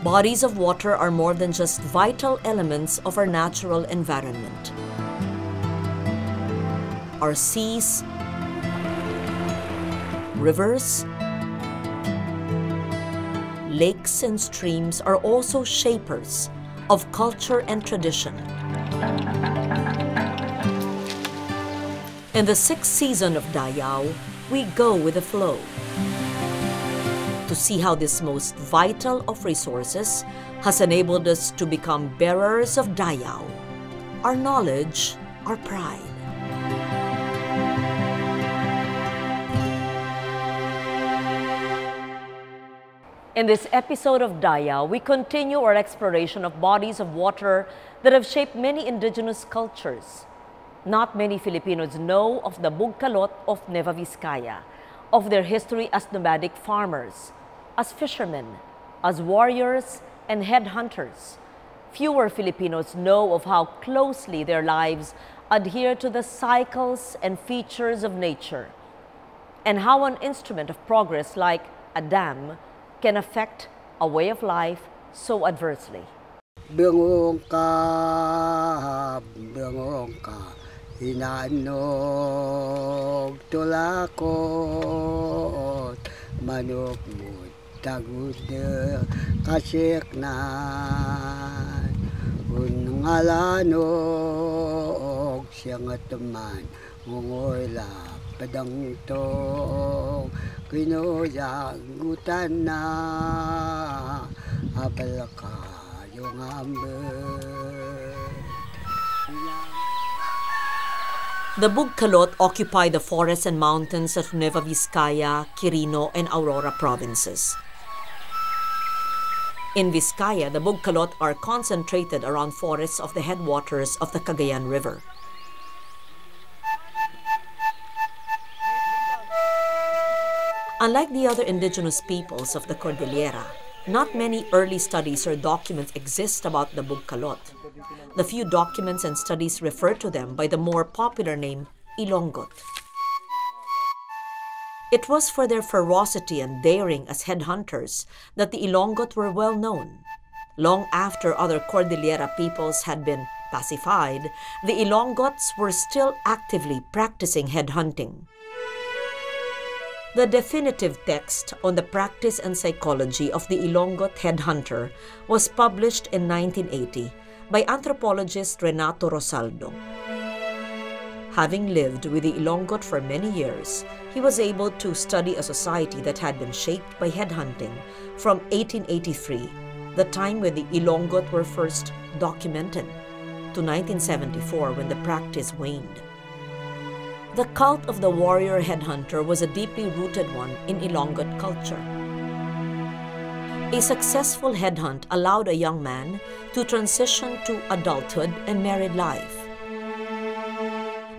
Bodies of water are more than just vital elements of our natural environment. Our seas, rivers, lakes and streams are also shapers of culture and tradition. In the 6th season of Dayao, we go with the flow to see how this most vital of resources has enabled us to become bearers of Dayao, our knowledge, our pride. In this episode of Dayao, we continue our exploration of bodies of water that have shaped many indigenous cultures. Not many Filipinos know of the Bugkalot of Nueva Vizcaya, of their history as nomadic farmers, as fishermen, as warriors and headhunters. Fewer Filipinos know of how closely their lives adhere to the cycles and features of nature, and how an instrument of progress like a dam can affect a way of life so adversely. Bengong ka, inanog tulakot, manok mo tagud kasiknan, unngalanog siyang teman, mungoy padang tong, kinuyagutan na, abal ka yung amber. The Bugkalot occupy the forests and mountains of Nueva Vizcaya, Quirino, and Aurora provinces. In Vizcaya, the Bugkalot are concentrated around forests of the headwaters of the Cagayan River. Unlike the other indigenous peoples of the Cordillera, not many early studies or documents exist about the Bugkalot. The few documents and studies refer to them by the more popular name Ilonggot. It was for their ferocity and daring as headhunters that the Ilonggot were well known. Long after other Cordillera peoples had been pacified, the Ilonggots were still actively practicing headhunting. The definitive text on the practice and psychology of the Ilonggot headhunter was published in 1980 by anthropologist Renato Rosaldo. Having lived with the Ilonggot for many years, he was able to study a society that had been shaped by headhunting from 1883, the time when the Ilonggot were first documented, to 1974 when the practice waned. The cult of the warrior headhunter was a deeply rooted one in Ilonggot culture. A successful headhunt allowed a young man to transition to adulthood and married life.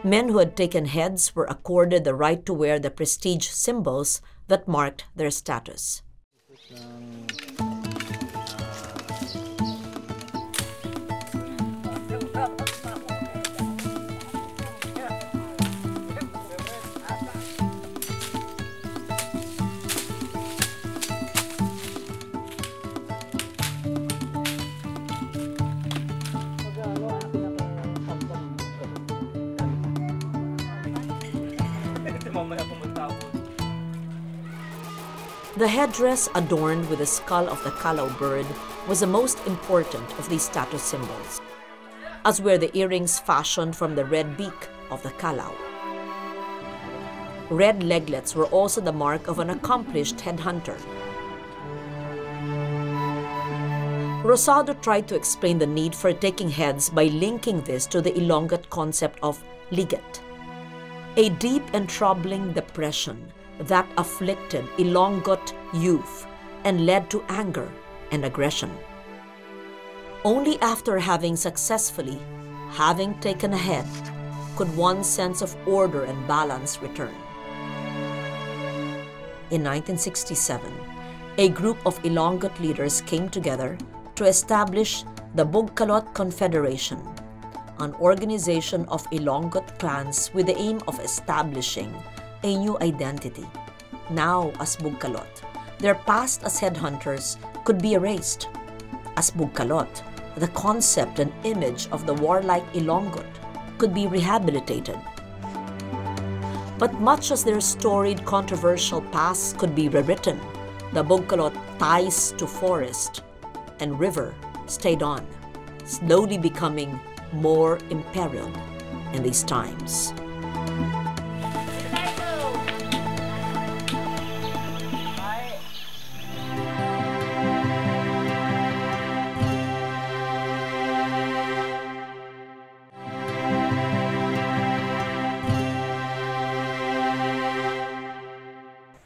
Men who had taken heads were accorded the right to wear the prestige symbols that marked their status. The headdress adorned with the skull of the Calao bird was the most important of these status symbols, as were the earrings fashioned from the red beak of the Calao. Red leglets were also the mark of an accomplished headhunter. Rosado tried to explain the need for taking heads by linking this to the Ilonggot concept of liget, a deep and troubling depression that afflicted Ilonggot youth and led to anger and aggression. Only after having successfully taken a head could one's sense of order and balance return. In 1967, a group of Ilonggot leaders came together to establish the Bugkalot Confederation, an organization of Ilonggot clans with the aim of establishing a new identity. Now as Bugkalot, their past as headhunters could be erased As Bugkalot, the concept and image of the warlike Ilonggot could be rehabilitated. But much as their storied, controversial past could be rewritten, the Bugkalot ties to forest and river stayed on, slowly becoming more imperiled in these times.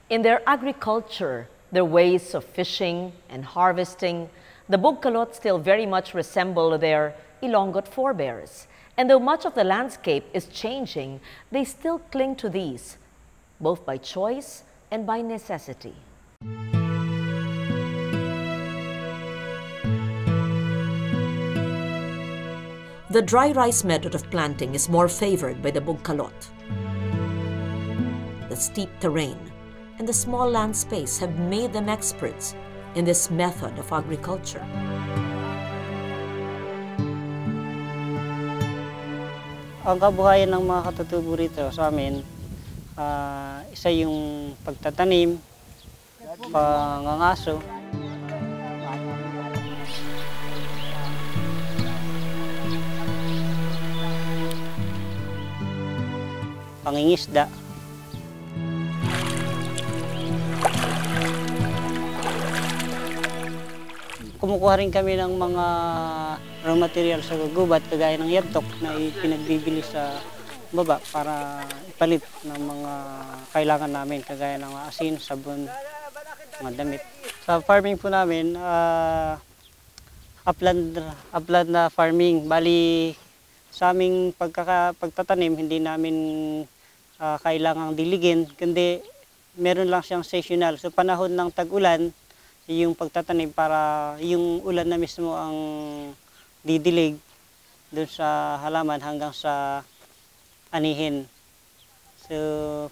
In their agriculture, their ways of fishing and harvesting, the Bugkalot still very much resemble their Ilonggot forebears. And though much of the landscape is changing, they still cling to these, both by choice and by necessity. The dry rice method of planting is more favored by the Bugkalot. The steep terrain and the small land space have made them experts in this method of agriculture. Ang kabuhayan ng mga katutubo rito sa amin, isa yung pagtatanim, pangangaso, pangingisda. Kumukuha rin kami ng mga raw material sa gubat, kagaya ng yantok na ipinagbibili sa baba para ipalit ng mga kailangan namin, kagaya ng asin, sabon, mga damit. Sa farming po namin, upland na farming. Bali, sa aming pagtatanim, hindi namin kailangang diligin, kundi meron lang siyang seasonal. So panahon ng tag-ulan, yung pagtatanim para yung ulan na mismo ang didilig doon sa halaman hanggang sa anihin. So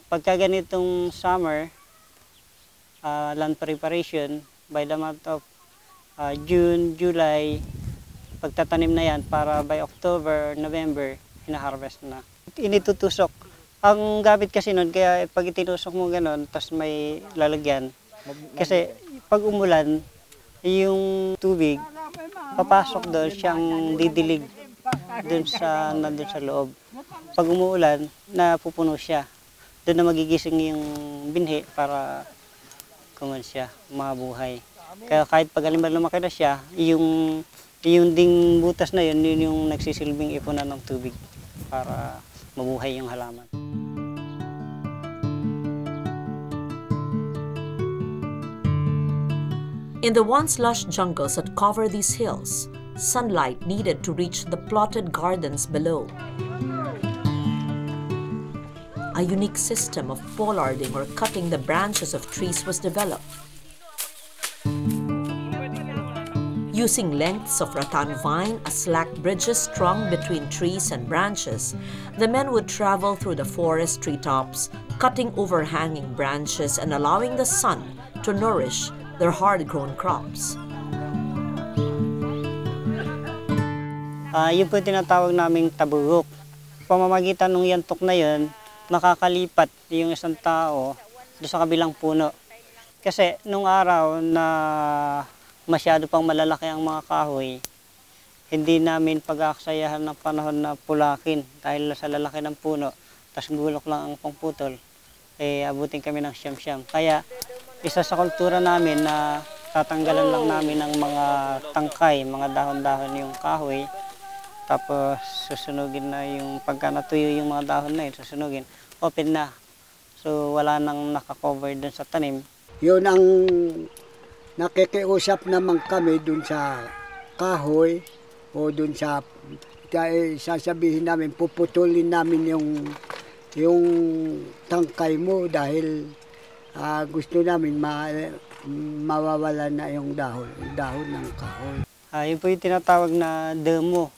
pagka ganitong summer, land preparation, by the month of June, July, pagtatanim na yan para by October, November, hina-harvest na. Initutusok. Ang gamit kasi nun, kaya pag itinusok mo gano'n, tapos may lalagyan, kasi pag umulan, yung tubig, papasok doon, siyang didilig doon nandun sa loob. Pag umuulan, napupuno siya. Doon na magigising yung binhi para kuman siya, mabuhay. Kaya kahit pag halimbawa lumaki na siya, yung ding butas na yun, yun yung nagsisilbing ipunan ng tubig para mabuhay yung halaman. In the once lush jungles that cover these hills, sunlight needed to reach the plotted gardens below. A unique system of pollarding or cutting the branches of trees was developed. Using lengths of rattan vine as slack bridges strung between trees and branches, the men would travel through the forest treetops, cutting overhanging branches and allowing the sun to nourish their hard-grown crops. Yun po tinatawag naming taburok. Pamamagitan ng yantok na yun, makakalipat yung isang tao doon sa kabilang puno. Kasi nung araw na masyado pang malalaki ang mga kahoy, hindi namin pag-aaksayahan ng panahon na pulakin dahil sa lalaki ng puno, tas gulok lang ang pangputol, abutin kami ng siyam-siyam. Kaya isa sa kultura namin na tatanggalan lang namin ng mga tangkay, mga dahon-dahon yung kahoy, tapos susunugin na yung pagka natuyo yung mga dahon na yun, susunugin, open na. So wala nang nakakover dun sa tanim. Yun ang nakikiusap naman kami dun sa kahoy o dun sa sasabihin namin, puputulin namin yung tangkay mo dahil gusto namin mawawala na yung dahon ng kahoy. Yun po yung tinatawag na demo.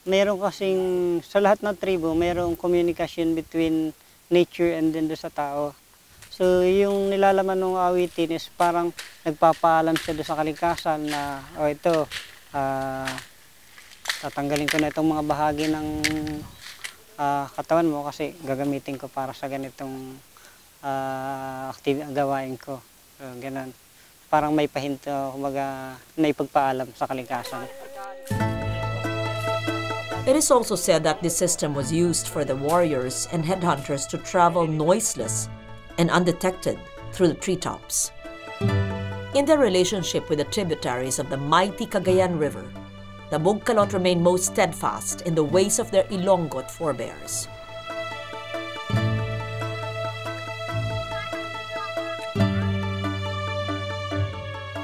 Meron kasing, sa lahat ng tribo, merong communication between nature and then sa tao. So yung nilalaman ng awitin is parang nagpapaalam siya doon sa kalikasan na ito, tatanggalin ko na itong mga bahagi ng katawan mo kasi gagamitin ko para sa ganitong gawain ko. So, ganun. Parang may pahinto, kumbaga, na ipagpaalam sa kalikasan. It is also said that this system was used for the warriors and headhunters to travel noiseless and undetected through the treetops. In their relationship with the tributaries of the mighty Cagayan River, the Bugkalot remained most steadfast in the ways of their Ilonggot forebears.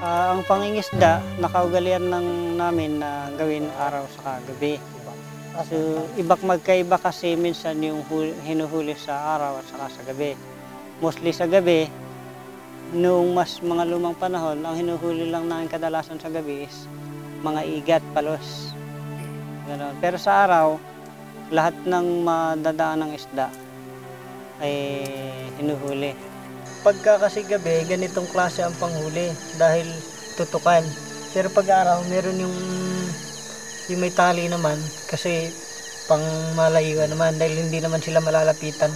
Ang pangingisda, nakaugalian namin na gawin araw sa gabi. So, magkaiba kasi minsan yung hinuhuli sa araw at saka sa gabi. Mostly sa gabi, noong mas mga lumang panahon, ang hinuhuli lang namin kadalasan sa gabi is mga igat, palos. Ganon. Pero sa araw, lahat ng madadaan ng isda ay hinuhuli. Pagka kasi gabi, ganitong klase ang panghuli dahil tutukan. Pero pag araw, meron yung may tali naman kasi pang malayuan naman dahil hindi naman sila malalapitan.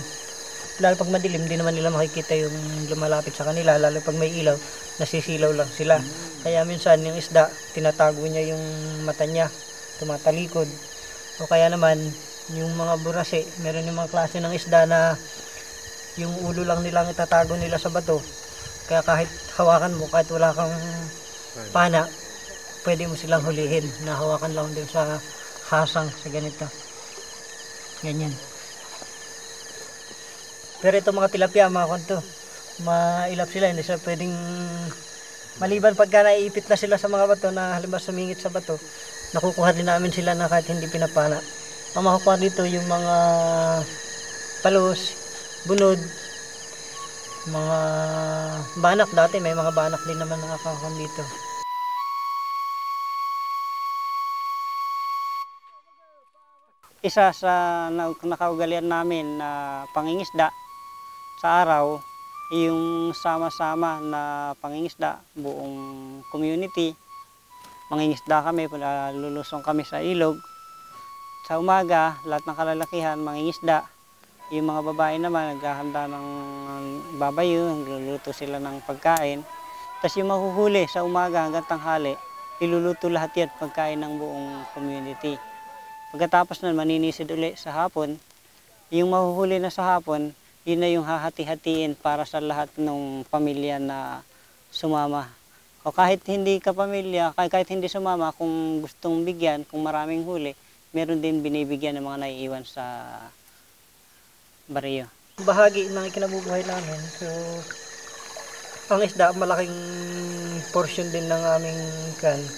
Lalo pag madilim, hindi naman nila makikita yung lumalapit sa kanila. Lalo pag may ilaw, nasisilaw lang sila. Kaya minsan yung isda, tinatago niya yung mata niya, tumatalikod. O kaya naman, yung mga burase, meron yung mga klase ng isda na yung ulo lang nilang itatago nila sa bato. Kaya kahit hawakan mo, kahit wala kang pana, pwede mo silang hulihin. Nahawakan lang din sa hasang, sa ganito. Ganyan. Pero ito mga tilapia, mga kanto, mailap sila, hindi sila pwedeng maliban pagka naiipit na sila sa mga bato na halimbawa sumingit sa bato, nakukuha din namin sila na kahit hindi pinapana. Ang makukuha dito yung mga palos, bunod, mga banak. Dati may mga banak din naman nakakakuha dito. Isa sa nakaugalian namin na pangingisda sa araw, yung sama-sama na pangingisda, buong community. Mangingisda kami, lulusong kami sa ilog. Sa umaga, lahat ng kalalakihan, mangingisda. Yung mga babae naman, naghahanda ng babayo, nagluluto sila ng pagkain. Tapos yung mahuhuli sa umaga hanggang tanghali, iluluto lahat yan pagkain ng buong community. Pagkatapos nun, maninisid uli sa hapon. Yung mahuhuli na sa hapon, yun na yung hahati-hatiin para sa lahat ng pamilya na sumama. O kahit hindi ka pamilya, kahit hindi sumama, kung gustong bigyan, kung maraming huli, meron din binibigyan ng mga naiiwan sa baryo. Bahagi ng ikinabubuhay namin. So, ang isda, malaking portion din ng aming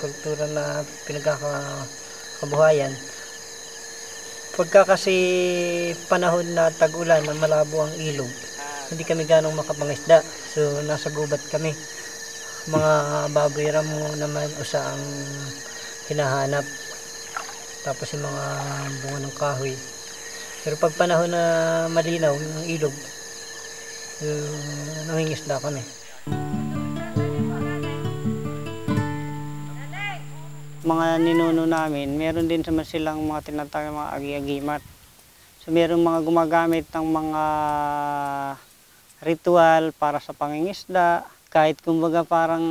kultura na pinagkakabuhayan. Pagka kasi panahon na tag-ulan na malabo ang ilog, hindi kami ganong makapangisda. So, nasa gubat kami. Mga baboy ramo naman usa ang hinahanap. Tapos yung mga bunga ng kahoy. Pero pag panahon na malinaw ng ilog, nangingisda kami. Mga ninuno namin, meron din naman silang mga tinatawag mga agi-agimat. So meron mga gumagamit ng mga ritual para sa pangingisda. Kahit kumbaga parang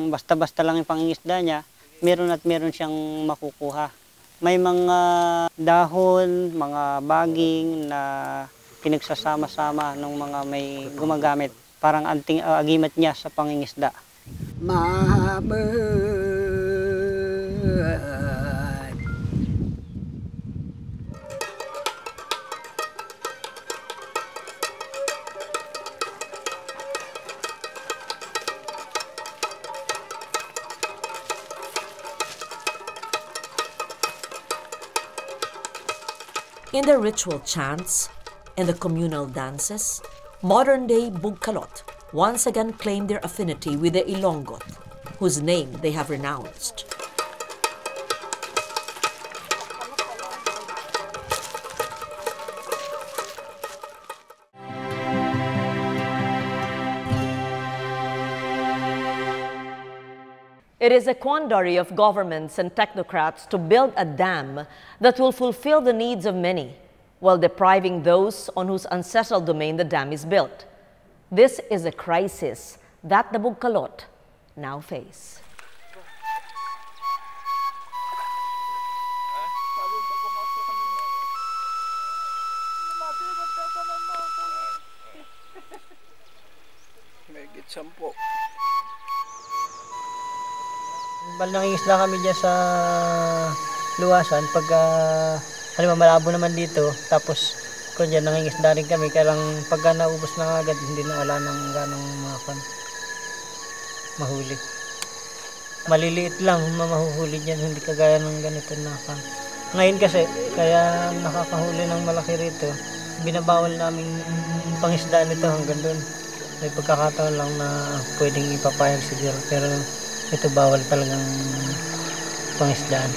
basta-basta lang yung pangingisda niya, meron at meron siyang makukuha. May mga dahon, mga baging na pinagsasama-sama ng mga may gumagamit. Parang agimat niya sa pangingisda. In the ritual chants and the communal dances, modern-day Bugkalot once again claim their affinity with the Ilonggot, whose name they have renounced. It is a quandary of governments and technocrats to build a dam that will fulfill the needs of many, while depriving those on whose ancestral domain the dam is built. This is a crisis that the Bugkalot now face. Mahigit 10. Nangingisda kami dyan sa luwasan pagka halimbawa malabo naman dito, tapos kung dyan nangingisda rin kami, kaya lang pagka naubos na agad hindi na wala nang ganong mahuli. Maliliit lang mahuhuli dyan, hindi kagaya ng ganito na ngayon kasi kaya nakakahuli ng malaki rito, binabawal namin pangisda nito hanggang doon. May pagkakataon lang na pwedeng ipapayag siguro, pero ito bawal talagang pangisdaan.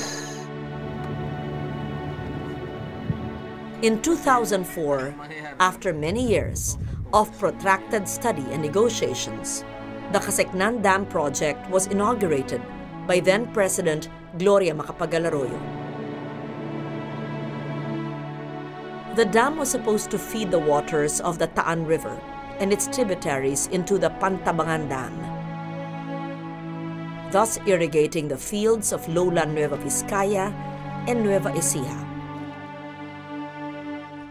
In 2004, after many years of protracted study and negotiations, the Kaseknan Dam project was inaugurated by then-President Gloria Macapagal-Arroyo. The dam was supposed to feed the waters of the Taan River and its tributaries into the Pantabangan Dam, thus irrigating the fields of lowland Nueva Vizcaya and Nueva Ecija.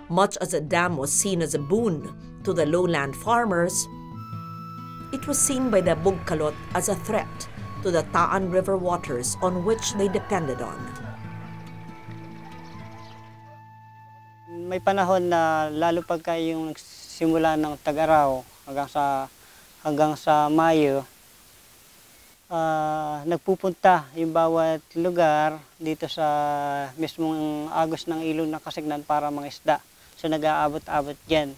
Much as the dam was seen as a boon to the lowland farmers, it was seen by the Bugkalot as a threat to the Taan River waters on which they depended on. May panahon na lalo pagka yung simula ng tag-araw hanggang sa Mayo, nagpupunta yung bawat lugar dito sa mismong agos ng ilog ng Kaseknan para mangisda. So nag-aabot-abot dyan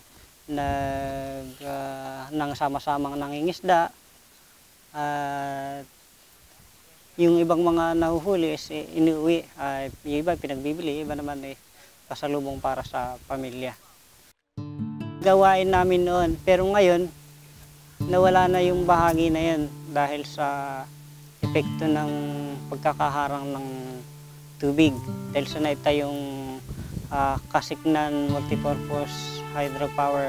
ng sama-samang nangingisda. Yung ibang mga nahuhuli is inuwi, yung iba pinagbibili, iba naman pasalubong para sa pamilya. Gawain namin noon, pero ngayon nawala na yung bahagi na yun dahil sa epekto ng pagkakaharang ng tubig. Dahil sa naitayong Kaseknan Multipurpose Hydropower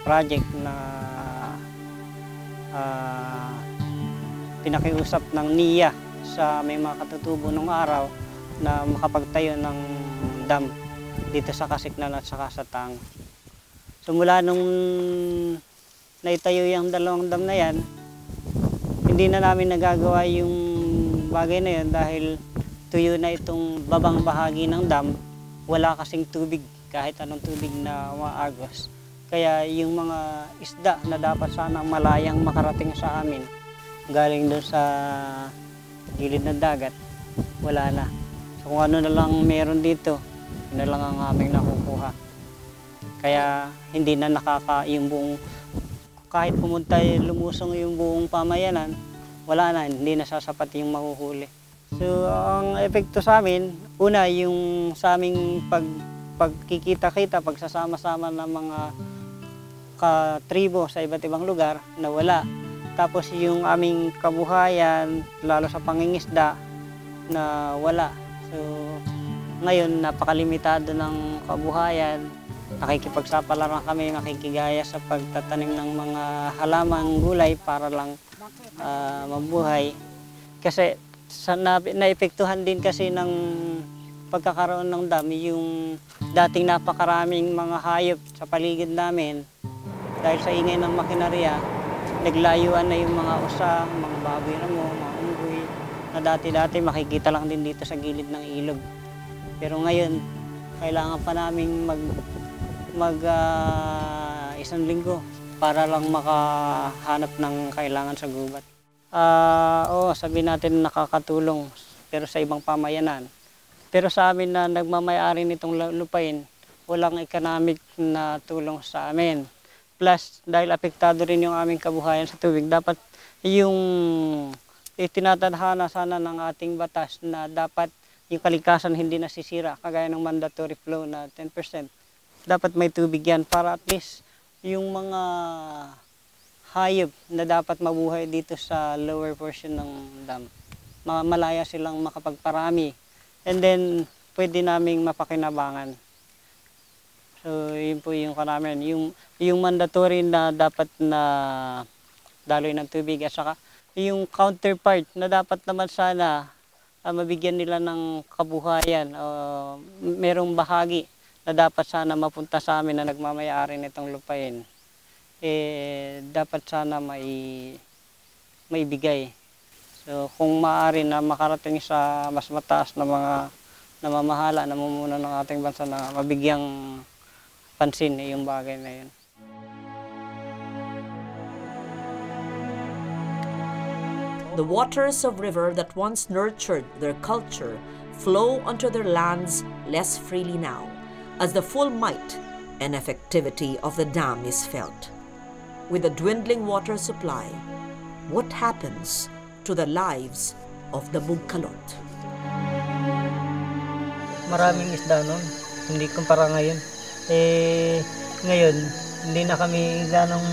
Project na pinakiusap ng NIA sa may mga katutubo ng araw na makapagtayo ng dam dito sa Kaseknan at saka sa Tang. So mula nung naitayo yung dalawang dam na yan, hindi na namin nagagawa yung bagay na yan dahil tuyo na itong babang bahagi ng dam. Wala kasing tubig, kahit anong tubig na maagos. Kaya yung mga isda na dapat sana malayang makarating sa amin, galing doon sa gilid ng dagat, wala na. So kung ano na lang meron dito, yun na lang ang aming nakukuha. Kaya hindi na yung buong, kahit pumunta lumusong yung buong pamayanan, wala na, hindi na sasapat yung mahuhuli. So ang epekto sa amin, una yung sa aming pagkikita-kita, pagsasama-sama ng mga katribo sa iba't ibang lugar, nawala. Tapos yung aming kabuhayan, lalo sa pangingisda, na wala. So ngayon napakalimitado ng kabuhayan. Nakikipagsapalaran kami, nakikigaya sa pagtatanim ng mga halamang gulay para lang mabuhay. Kasi naepektuhan din kasi ng pagkakaroon ng dami yung dating napakaraming mga hayop sa paligid namin. Dahil sa ingay ng makinarya, naglayuan na yung mga usa, mga baboy na mga unggoy, na dati-dati makikita lang din dito sa gilid ng ilog. Pero ngayon, kailangan pa naming isang linggo para lang makahanap ng kailangan sa gubat. Oo, sabihin natin nakakatulong, pero sa ibang pamayanan. Pero sa amin na nagmamayari nitong lupain, walang economic na tulong sa amin. Plus, dahil apektado rin yung aming kabuhayan sa tubig, dapat yung itinatadhana sana ng ating batas na dapat yung kalikasan hindi nasisira, kagaya ng mandatory flow na 10%. Dapat may tubig yan para at least yung mga hayop na dapat mabuhay dito sa lower portion ng dam. Malaya silang makapagparami. And then, pwede naming mapakinabangan. So, yun po yung karamihan. Yung mandatory na dapat na daloy ng tubig at saka yung counterpart na dapat naman sana mabigyan nila ng kabuhayan. Merong bahagi na dapat sana mapunta sa amin na nagmamayari nitong lupain. Dapat sana maibigay. So, kung maaari na makarating sa mas mataas na mga namamahala, namumuno ng ating bansa na mabigyang pansin yung bagay na yun. The waters of river that once nurtured their culture flow onto their lands less freely now, as the full might and effectivity of the dam is felt. With a dwindling water supply, what happens to the lives of the Bugkalot? Maraming isda noon, hindi kumpara ngayon. Ngayon, hindi na kami ganong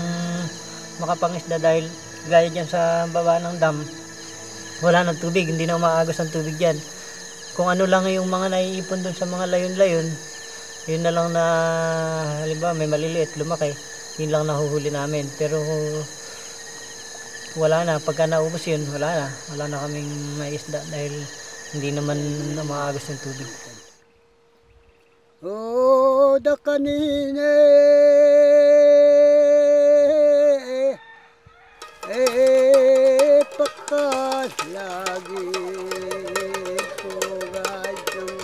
makapangisda dahil gaya dyan sa baba ng dam, wala ng tubig, hindi na umaagos ang tubig dyan. Kung ano lang yung mga naiipon doon sa mga layon-layon, yun na lang na, halimbawa may maliliit, lumaki, yun lang nahuhuli namin. Pero wala na, pagka naubos yun, wala na kaming maisda dahil hindi naman na maagos ng tubig. Oh, da kanine pakas lagi pugadong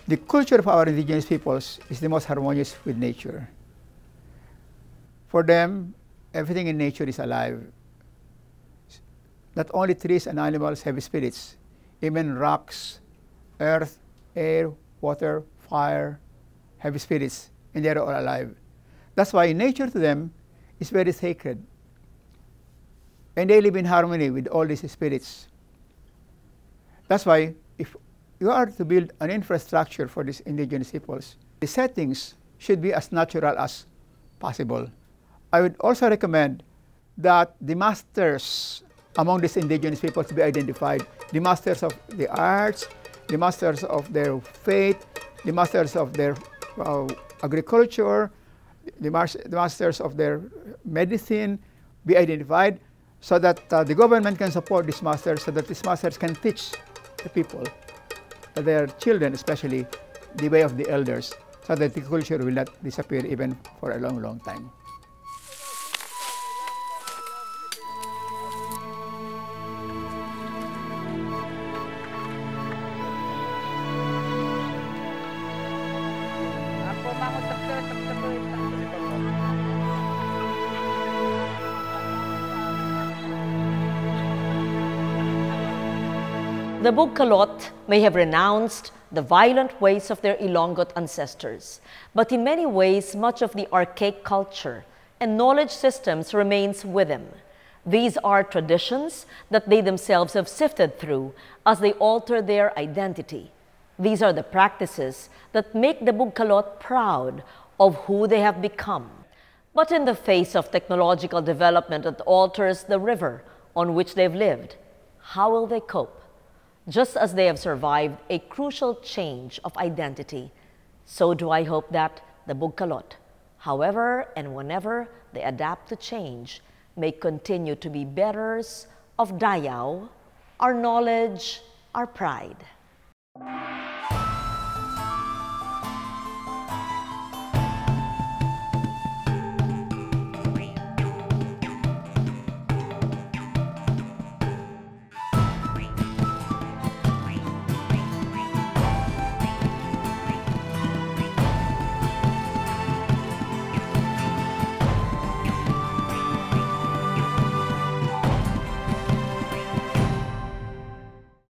The culture of our indigenous peoples is the most harmonious with nature. For them, everything in nature is alive. Not only trees and animals have spirits, even rocks, earth, air, water, fire have spirits, and they are all alive. That's why nature to them is very sacred. And they live in harmony with all these spirits. That's why if you are to build an infrastructure for these indigenous peoples, the settings should be as natural as possible. I would also recommend that the masters among these indigenous peoples be identified. The masters of the arts, the masters of their faith, the masters of their agriculture, the masters of their medicine be identified so that the government can support these masters, so that these masters can teach the people, their children especially, the way of the elders, so that the culture will not disappear even for a long, long time. The Bugkalot may have renounced the violent ways of their Ilonggot ancestors, but in many ways, much of the archaic culture and knowledge systems remains with them. These are traditions that they themselves have sifted through as they alter their identity. These are the practices that make the Bugkalot proud of who they have become. But in the face of technological development that alters the river on which they've lived, how will they cope? Just as they have survived a crucial change of identity, so do I hope that the Bugkalot, however and whenever they adapt to change, may continue to be bearers of Dayao, our knowledge, our pride.